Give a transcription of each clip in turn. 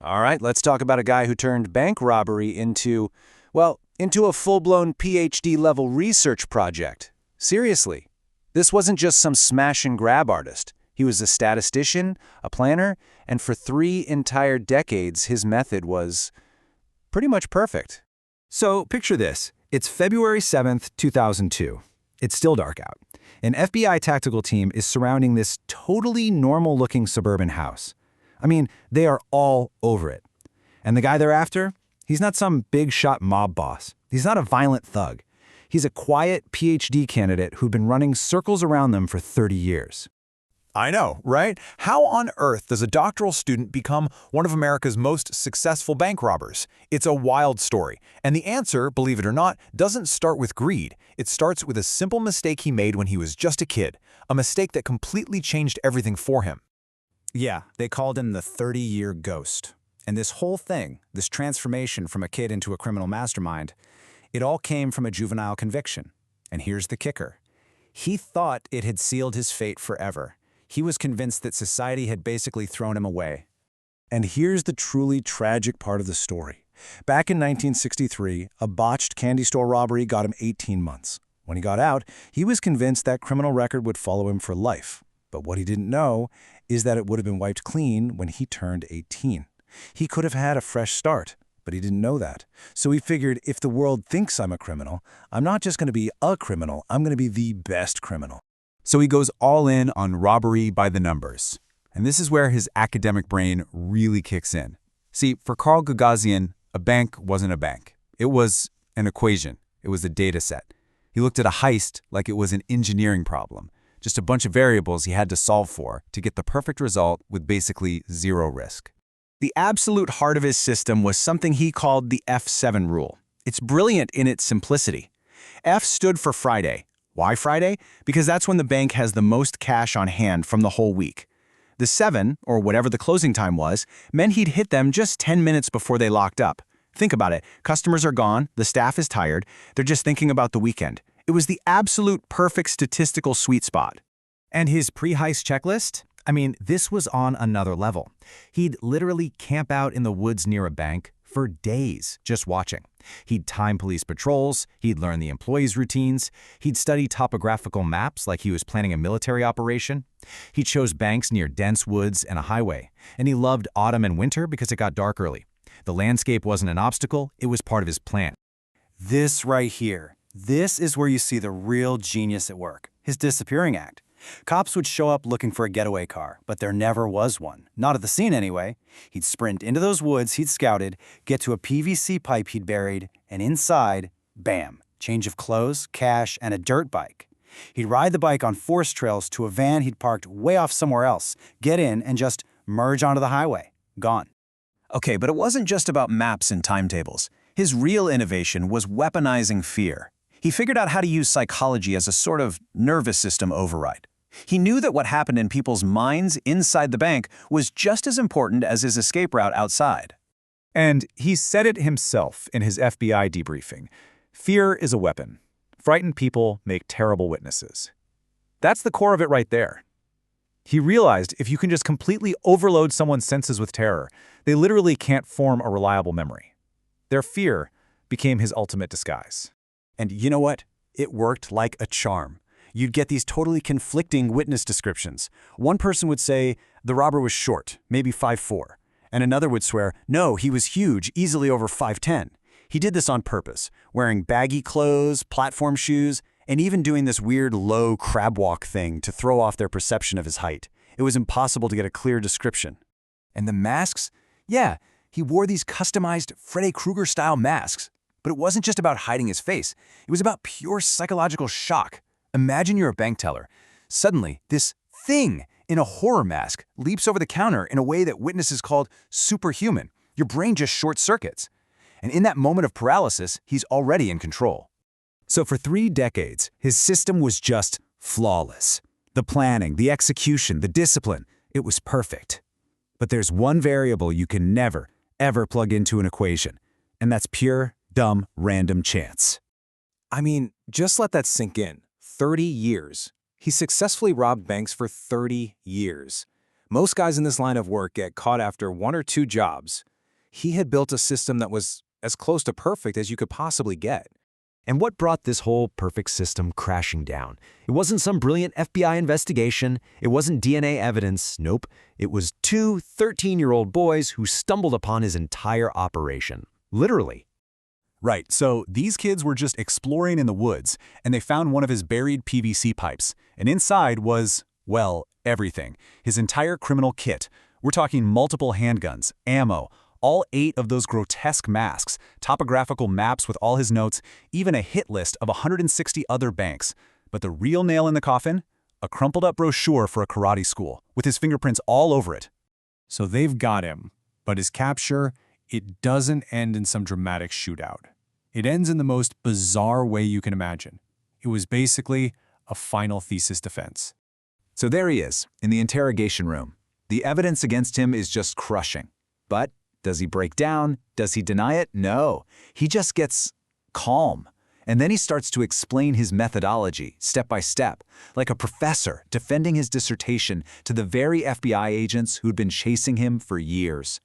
All right, let's talk about a guy who turned bank robbery into a full-blown PhD-level research project. Seriously, this wasn't just some smash-and-grab artist. He was a statistician, a planner, and for 3 entire decades, his method was pretty much perfect. So picture this. It's February 7th, 2002. It's still dark out. An FBI tactical team is surrounding this totally normal-looking suburban house. I mean, they are all over it. And the guy they're after? He's not some big-shot mob boss. He's not a violent thug. He's a quiet PhD candidate who'd been running circles around them for 30 years. I know, right? How on earth does a doctoral student become one of America's most successful bank robbers? It's a wild story. And the answer, believe it or not, doesn't start with greed. It starts with a simple mistake he made when he was just a kid. A mistake that completely changed everything for him. Yeah, they called him the 30-year ghost. And this whole thing, this transformation from a kid into a criminal mastermind, it all came from a juvenile conviction. And here's the kicker. He thought it had sealed his fate forever. He was convinced that society had basically thrown him away. And here's the truly tragic part of the story. Back in 1963, a botched candy store robbery got him 18 months. When he got out, he was convinced that criminal record would follow him for life. But what he didn't know is that it would have been wiped clean when he turned 18. He could have had a fresh start, but he didn't know that. So he figured, if the world thinks I'm a criminal, I'm not just going to be a criminal, I'm going to be the best criminal. So he goes all in on robbery by the numbers. And this is where his academic brain really kicks in. See, for Carl Gagosian, a bank wasn't a bank. It was an equation. It was a data set. He looked at a heist like it was an engineering problem, just a bunch of variables he had to solve for to get the perfect result with basically zero risk. The absolute heart of his system was something he called the F7 rule. It's brilliant in its simplicity. F stood for Friday. Why Friday? Because that's when the bank has the most cash on hand from the whole week. The 7, or whatever the closing time was, meant he'd hit them just 10 minutes before they locked up. Think about it. Customers are gone, the staff is tired, they're just thinking about the weekend. It was the absolute perfect statistical sweet spot. And his pre-heist checklist? I mean, this was on another level. He'd literally camp out in the woods near a bank for days just watching. He'd time police patrols, he'd learn the employees' routines, he'd study topographical maps like he was planning a military operation. He chose banks near dense woods and a highway, and he loved autumn and winter because it got dark early. The landscape wasn't an obstacle, it was part of his plan. This right here, this is where you see the real genius at work, his disappearing act. Cops would show up looking for a getaway car, but there never was one. Not at the scene anyway. He'd sprint into those woods he'd scouted, get to a PVC pipe he'd buried, and inside, bam, change of clothes, cash, and a dirt bike. He'd ride the bike on forest trails to a van he'd parked way off somewhere else, get in, and just merge onto the highway. Gone. Okay, but it wasn't just about maps and timetables. His real innovation was weaponizing fear. He figured out how to use psychology as a sort of nervous system override. He knew that what happened in people's minds inside the bank was just as important as his escape route outside. And he said it himself in his FBI debriefing. Fear is a weapon. Frightened people make terrible witnesses. That's the core of it right there. He realized if you can just completely overload someone's senses with terror, they literally can't form a reliable memory. Their fear became his ultimate disguise. And you know what? It worked like a charm. You'd get these totally conflicting witness descriptions. One person would say the robber was short, maybe 5'4", and another would swear, no, he was huge, easily over 5'10". He did this on purpose, wearing baggy clothes, platform shoes, and even doing this weird low crab walk thing to throw off their perception of his height. It was impossible to get a clear description. And the masks? Yeah, he wore these customized Freddy Krueger-style masks. But it wasn't just about hiding his face. It was about pure psychological shock. Imagine you're a bank teller. Suddenly, this thing in a horror mask leaps over the counter in a way that witnesses called superhuman. Your brain just short circuits. And in that moment of paralysis, he's already in control. So for 3 decades, his system was just flawless. The planning, the execution, the discipline, it was perfect. But there's one variable you can never, ever plug into an equation, and that's pure, dumb, random chance. I mean, just let that sink in. 30 years. He successfully robbed banks for 30 years. Most guys in this line of work get caught after 1 or 2 jobs. He had built a system that was as close to perfect as you could possibly get. And what brought this whole perfect system crashing down? It wasn't some brilliant FBI investigation. It wasn't DNA evidence. Nope. It was two 13-year-old boys who stumbled upon his entire operation. Literally. Right, so these kids were just exploring in the woods, and they found one of his buried PVC pipes. And inside was, well, everything. His entire criminal kit. We're talking multiple handguns, ammo, all 8 of those grotesque masks, topographical maps with all his notes, even a hit list of 160 other banks. But the real nail in the coffin? A crumpled-up brochure for a karate school, with his fingerprints all over it. So they've got him, but his capture, it doesn't end in some dramatic shootout. It ends in the most bizarre way you can imagine. It was basically a final thesis defense. So there he is, in the interrogation room. The evidence against him is just crushing. But does he break down? Does he deny it? No. He just gets calm. And then he starts to explain his methodology, step by step, like a professor defending his dissertation to the very FBI agents who'd been chasing him for years.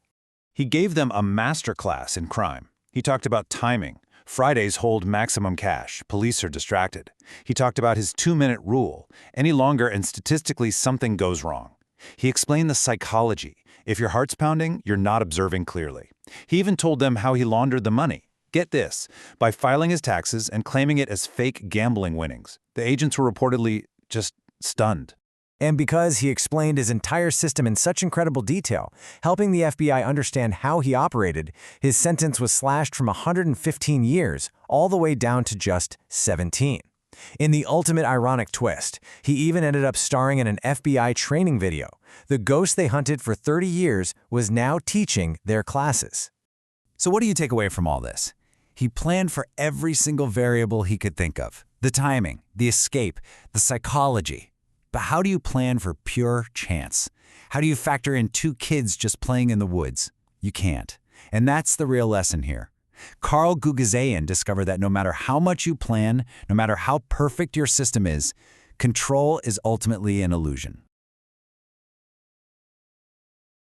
He gave them a masterclass in crime. He talked about timing. Fridays hold maximum cash. Police are distracted. He talked about his 2-minute rule. Any longer and statistically something goes wrong. He explained the psychology. If your heart's pounding, you're not observing clearly. He even told them how he laundered the money. Get this, by filing his taxes and claiming it as fake gambling winnings. The agents were reportedly just stunned. And because he explained his entire system in such incredible detail, helping the FBI understand how he operated, his sentence was slashed from 115 years all the way down to just 17. In the ultimate ironic twist, he even ended up starring in an FBI training video. The ghost they hunted for 30 years was now teaching their classes. So what do you take away from all this? He planned for every single variable he could think of. The timing, the escape, the psychology. But how do you plan for pure chance? How do you factor in 2 kids just playing in the woods? You can't. And that's the real lesson here. Carl Guggenheim discovered that no matter how much you plan, no matter how perfect your system is, control is ultimately an illusion.